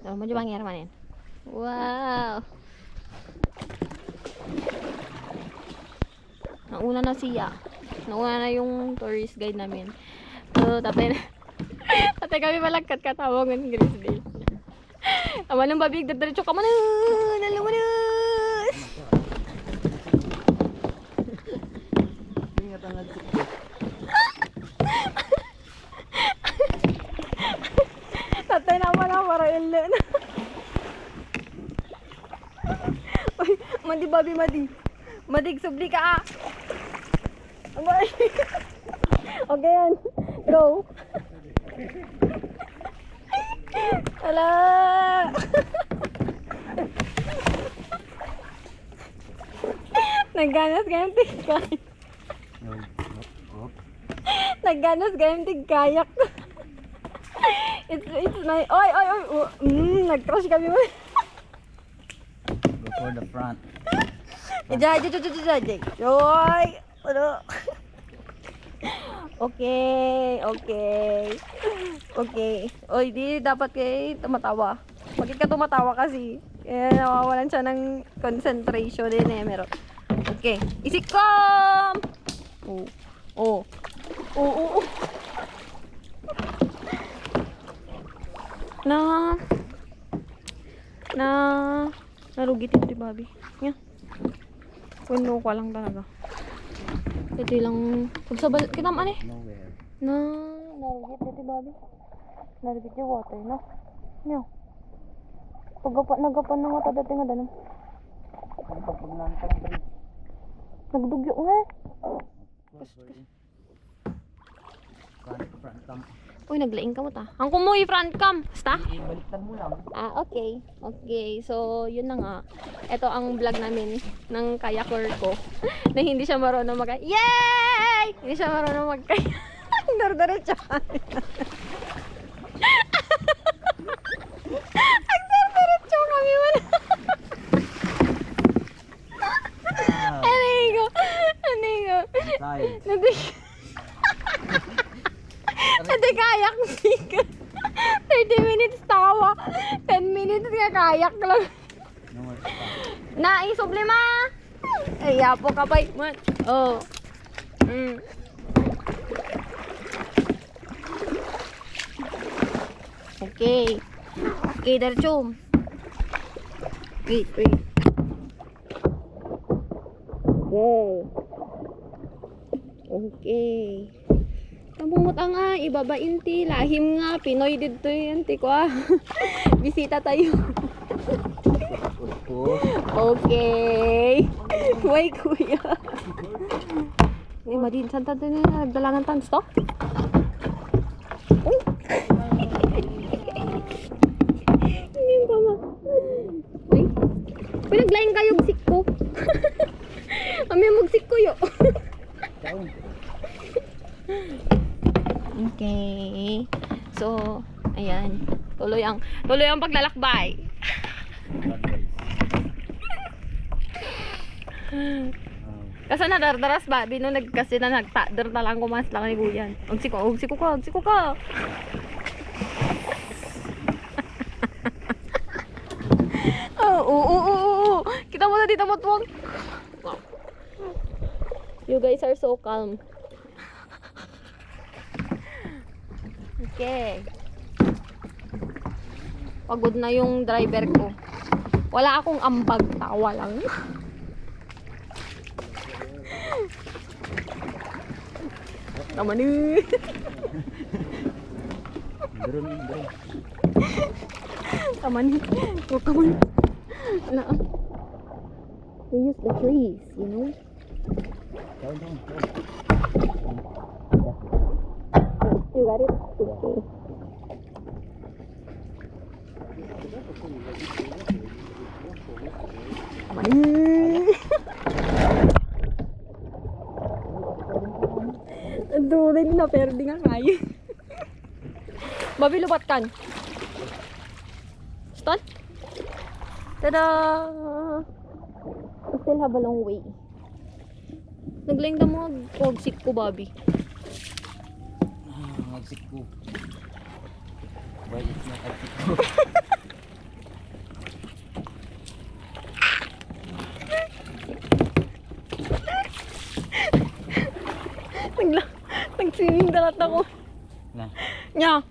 Medyo bangir manin. Wow. Nauna na siya. Nauna na yung tourist guide namin. So, tatay kami malagkat katawangan ng Grizzly. Aman ng babig, dadiretso ka man. Nalawanas! Tatay naman ako para ilan. Uy, madi babi, madi. Madig, subli ka ah. Abay. Okay yan. Go. Hala. Nagganas kayong tigkayak. Nagganas kayong tigkayak. It's my... Oy! Nag-crush kami mo. Go for the front. Jay. Oy! Ano? Okay. Oy, di dapat kayo tumatawa. Bakit ka tumatawa kasi? Kaya nawawalan siya ng concentration din eh. Meron. Okay. Isikom! Oo. Narugit ito di Bobby. Yeah. Puno ko lang talaga. Ito lang. Pagsabal, kita man eh. Nowhere. Narugit ito Bobby. Narugit yung water, no? No. Nagapan ng mata dati nga danon. Nagdugyo nga. Front cam. Uy, naglaing ka mo ta. Ang kumuy front cam. Basta? Baliktad mo lang. Okay. So, yun na nga. Ito ang vlog namin ng kayaker ko. Na hindi siya marunong Yay! Hindi siya marunong magkayak. Dar-diretso. Ang dar-diretso kami wala. Anigo. Hindi kayak. 30 minutes tawa. 10 minutes nga kayak lang. Naisublima. Ay, yapo ka pa. Oh. Okay, Darchum. Wait. Okay. Namumot nga, ibabain ti. Lahim nga, Pinoy dito yan ti ko ah. Bisita tayo. Okay. Wait, kuya. Madin, saan tayo na nagdalangan tans to? Hindi yung kama. Uy, pinaglaing kayo magsik ko. Kami magsik ko yo. Okay. So, ayan. Tuloy ang paglalakbay. Kasi nadardaras ba? Bino kasi na nagtader na lang kumas lang ni Guyan. Ugsiko ka. Oo. Kita mo na dito matwang. You guys are so calm. Okay. Pagod na yung driver ko. Wala akong ambag, tawa lang. Naman eh. Drone. Taman. Wala. We use the trees, you know? Down. You got it? Okay. Aduh, ini na perde nga kayo. Babi lupat kan. Stop. Tada! We still have a long way. Naglaing na mo magsik ko, Bobby. Magsik ko. Why it's not magsik ko? Swimming dalat ako. Na. Nya,